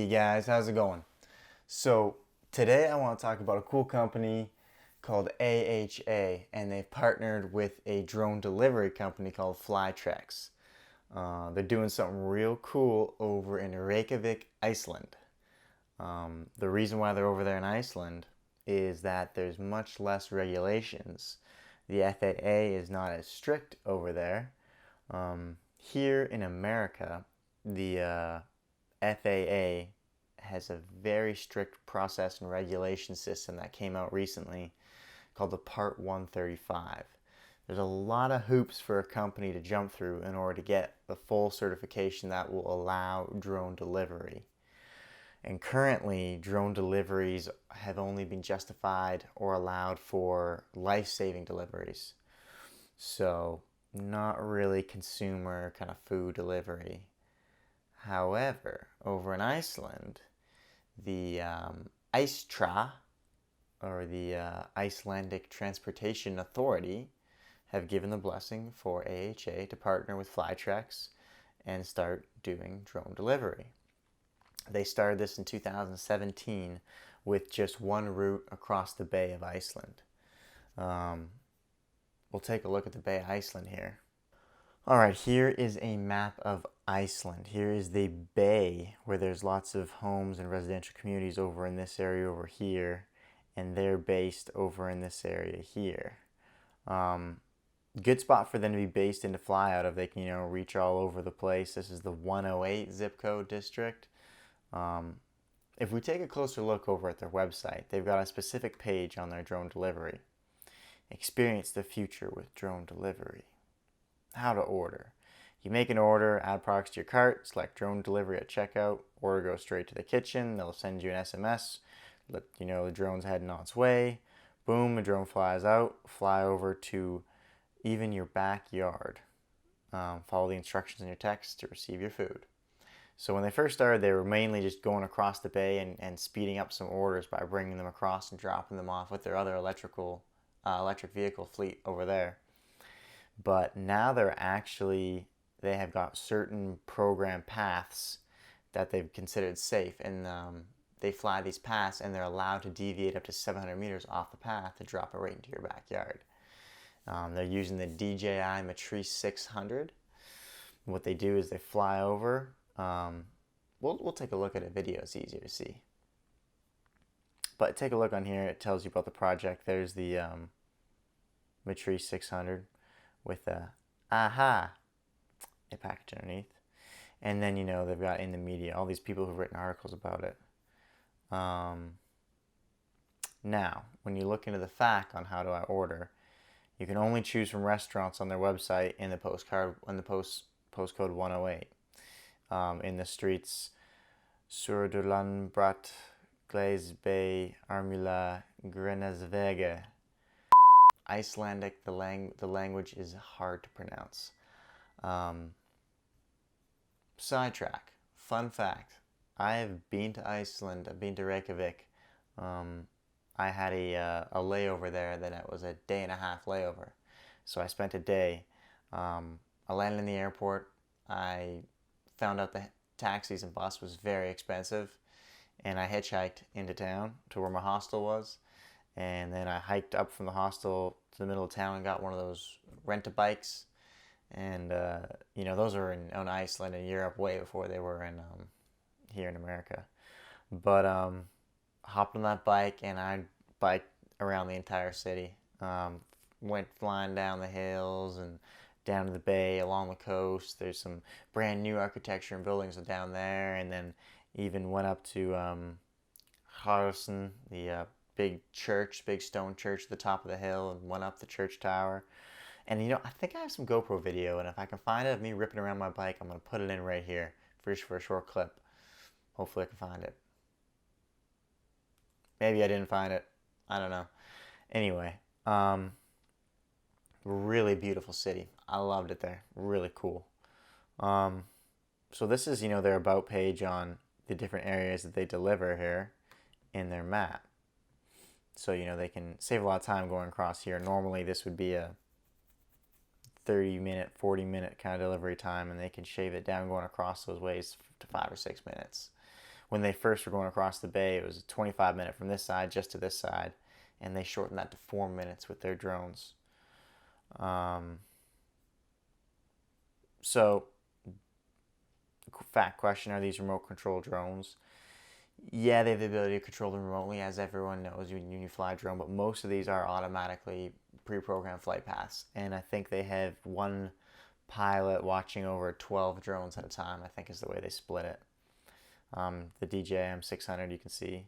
guys, how's it going? So today I want to talk about a cool company called AHA, and they've partnered with a drone delivery company called Flytrex. They're doing something real cool over in Reyjkavik, Iceland. The reason why they're over there in Iceland is that there's much less regulations. The FAA is not as strict over there. Here in America, the FAA has a very strict process and regulation system that came out recently called the Part 135. There's a lot of hoops for a company to jump through in order to get the full certification that will allow drone delivery. And currently, drone deliveries have only been justified or allowed for life-saving deliveries. So, not really consumer kind of food delivery. However, over in Iceland, the ISTRA, or the Icelandic Transportation Authority, have given the blessing for AHA to partner with Flytrex and start doing drone delivery. They started this in 2017 with just one route across the Bay of Iceland. We'll take a look at the Bay of Iceland here. Alright, here is a map of Iceland. Here is the bay where there's lots of homes and residential communities over in this area over here, and they're based over in this area here. Good spot for them to be based and to fly out of. They can, reach all over the place. This is the 108 zip code district. If we take a closer look over at their website, they've got a specific page on their drone delivery. Experience the future with drone delivery. How to order. You make an order, add products to your cart, select drone delivery at checkout, order goes straight to the kitchen, they'll send you an SMS, let you know the drone's heading on its way. Boom, the drone flies out, fly over to even your backyard. Follow the instructions in your text to receive your food. So when they first started, they were mainly just going across the bay and speeding up some orders by bringing them across and dropping them off with their other electric vehicle fleet over there. But now they have got certain program paths that they've considered safe, and they fly these paths and they're allowed to deviate up to 700 meters off the path to drop it right into your backyard. They're using the DJI Matrice 600. What they do is they fly over. We'll take a look at a video, it's easier to see. But take a look on here, it tells you about the project. There's the Matrice 600 with a aha, a package underneath. And then, they've got in the media, all these people who've written articles about it. Now, when you look into the FAQ on how do I order, you can only choose from restaurants on their website in the postcode 108. In the streets Surdulandbrat, Gleisbay, Armula, Grenasvege. Icelandic, the language is hard to pronounce. Sidetrack. Fun fact. I have been to Iceland. I've been to Reyjkavik. I had a layover there. Then it was a day and a half layover. So I spent a day. I landed in the airport. I found out the taxis and bus was very expensive. And I hitchhiked into town to where my hostel was. And then I hiked up from the hostel to the middle of town and got one of those rent-a-bikes. And, those were in Iceland and Europe way before they were in here in America. But hopped on that bike and I biked around the entire city. Went flying down the hills and down to the bay, along the coast. There's some brand new architecture and buildings down there. And then even went up to Haraldsson, the big stone church at the top of the hill, and went up the church tower. And I think I have some GoPro video, and if I can find it of me ripping around my bike, I'm going to put it in right here for a short clip. Hopefully I can find it. Maybe I didn't find it. I don't know. Anyway, really beautiful city. I loved it there. Really cool. So this is, their about page on the different areas that they deliver here in their map. So, they can save a lot of time going across here. Normally this would be a 30-minute, 40-minute kind of delivery time, and they can shave it down going across those ways to 5 or 6 minutes, when they first were going across the bay, it was a 25-minute from this side just to this side, and they shortened that to 4 minutes with their drones. So, fact question, are these remote control drones? Yeah, they have the ability to control them remotely, as everyone knows when you fly a drone, but most of these are automatically pre-programmed flight paths, and I think they have one pilot watching over 12 drones at a time, I think is the way they split it. The DJI M600, you can see.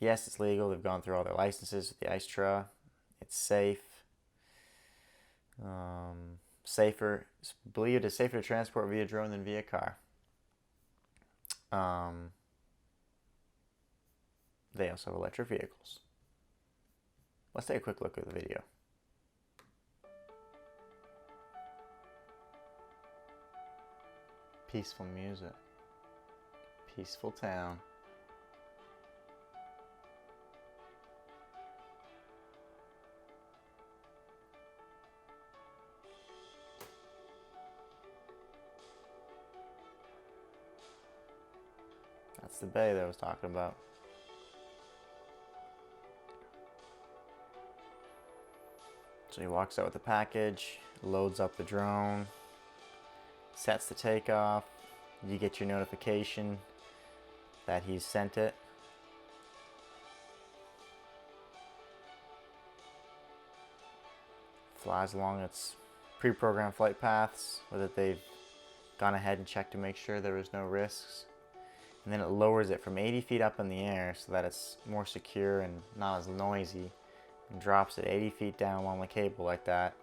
Yes, it's legal. They've gone through all their licenses with the ICE. It's safe. Believed it's safer to transport via drone than via car. They also have electric vehicles. Let's take a quick look at the video. Peaceful music. Peaceful town. That's the bay that I was talking about. So he walks out with the package, loads up the drone, sets the takeoff. You get your notification that he's sent it. Flies along its pre-programmed flight paths, whether they've gone ahead and checked to make sure there was no risks. And then it lowers it from 80 feet up in the air so that it's more secure and not as noisy, and drops it 80 feet down along the cable like that.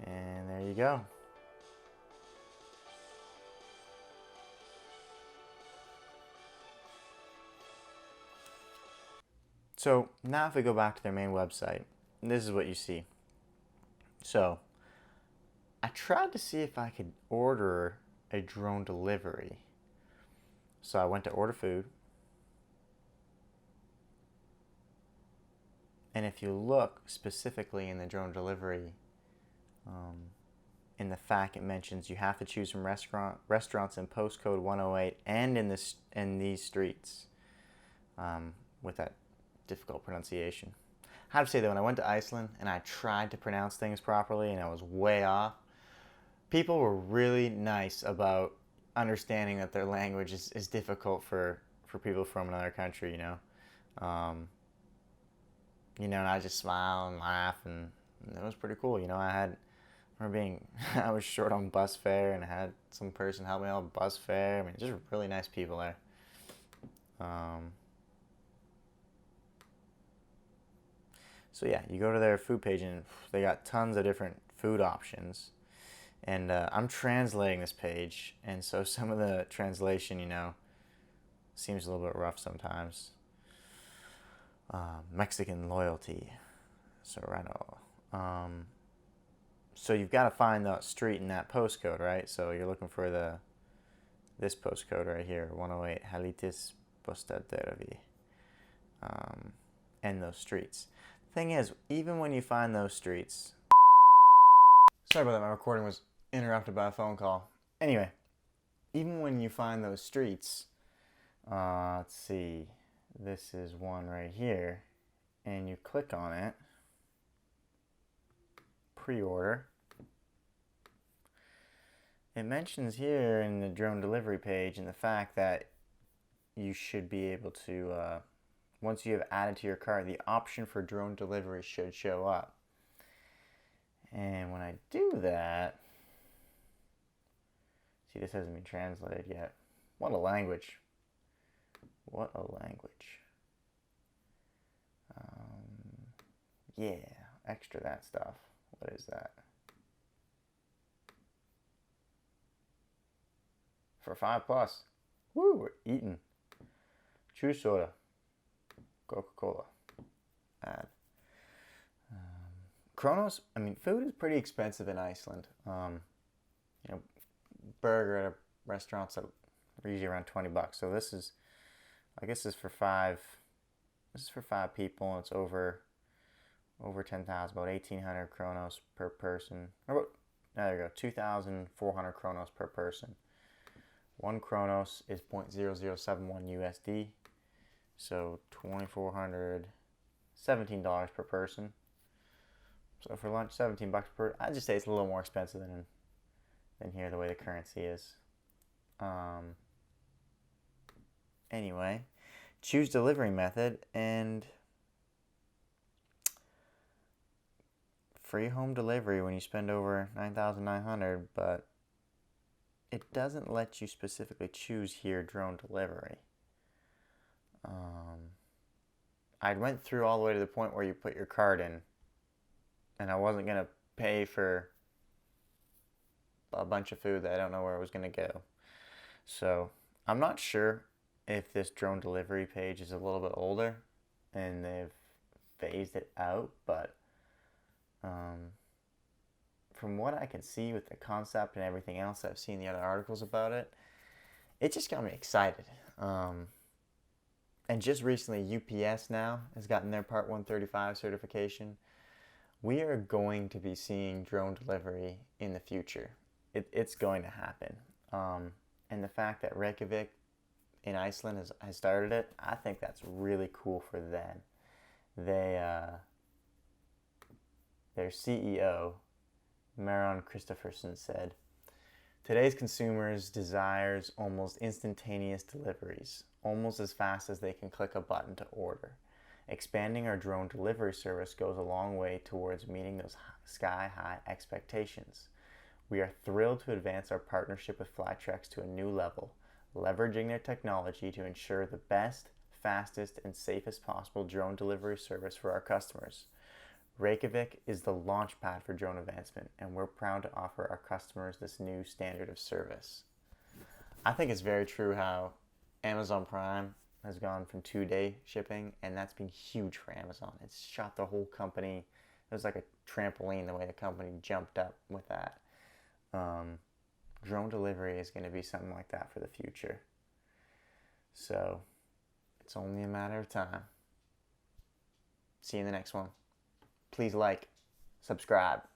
And there you go. So now if we go back to their main website, this is what you see. So I tried to see if I could order a drone delivery. So I went to order food. And if you look specifically in the drone delivery, in the FAQ it mentions you have to choose from restaurants in postcode 108 and in these streets, with that difficult pronunciation. I have to say though, when I went to Iceland and I tried to pronounce things properly and I was way off, people were really nice about understanding that their language is difficult for people from another country, you know. And I just smile and laugh, and it was pretty cool. I was short on bus fare, and I had some person help me out with bus fare. I mean, just really nice people there. So yeah, you go to their food page, and they got tons of different food options. And I'm translating this page, and so some of the translation, seems a little bit rough sometimes. Mexican loyalty, Serrano. So you've got to find the street in that postcode, right? So you're looking for this postcode right here, 108 Halitis Postaderovi, and those streets. Thing is, even when you find those streets, sorry about that, my recording was interrupted by a phone call. Anyway, even when you find those streets, let's see, this is one right here, and you click on it, pre-order. It mentions here in the drone delivery page, and the fact that you should be able to, once you have added to your cart, the option for drone delivery should show up. And when I do that, see, this hasn't been translated yet. What a language. What a language. Yeah, extra that stuff. What is that? For $5+. Woo, we're eating. Choose soda. Coca-Cola. Add. Kronos, food is pretty expensive in Iceland. Burger at a restaurant's usually around $20. So this is, I guess this is for five people, and it's over 10,000, about 1,800 kronos per person. There you go, 2,400 kronos per person. One Kronos is 0.0071 USD, so $2,417 per person. So for lunch, $17 per. I'd just say it's a little more expensive than here, the way the currency is. Anyway, choose delivery method and free home delivery when you spend over $9,900, but it doesn't let you specifically choose here drone delivery. I went through all the way to the point where you put your card in, and I wasn't going to pay for a bunch of food that I don't know where it was going to go. So I'm not sure if this drone delivery page is a little bit older and they've phased it out, but from what I can see with the concept and everything else, I've seen the other articles about it, it just got me excited. And just recently, UPS now has gotten their Part 135 certification. We are going to be seeing drone delivery in the future. It's going to happen. And the fact that Reyjkavik in Iceland has started it, I think that's really cool for them. Their CEO, Maron Christopherson, said, "Today's consumers desires almost instantaneous deliveries, almost as fast as they can click a button to order. Expanding our drone delivery service goes a long way towards meeting those sky-high expectations. We are thrilled to advance our partnership with Flytrex to a new level, leveraging their technology to ensure the best, fastest, and safest possible drone delivery service for our customers. Reyjkavik is the launch pad for drone advancement, and we're proud to offer our customers this new standard of service." I think it's very true how Amazon Prime has gone from 2-day shipping, and that's been huge for Amazon. It's shot the whole company. It was like a trampoline the way the company jumped up with that. Drone delivery is going to be something like that for the future. So it's only a matter of time. See you in the next one. Please like, subscribe.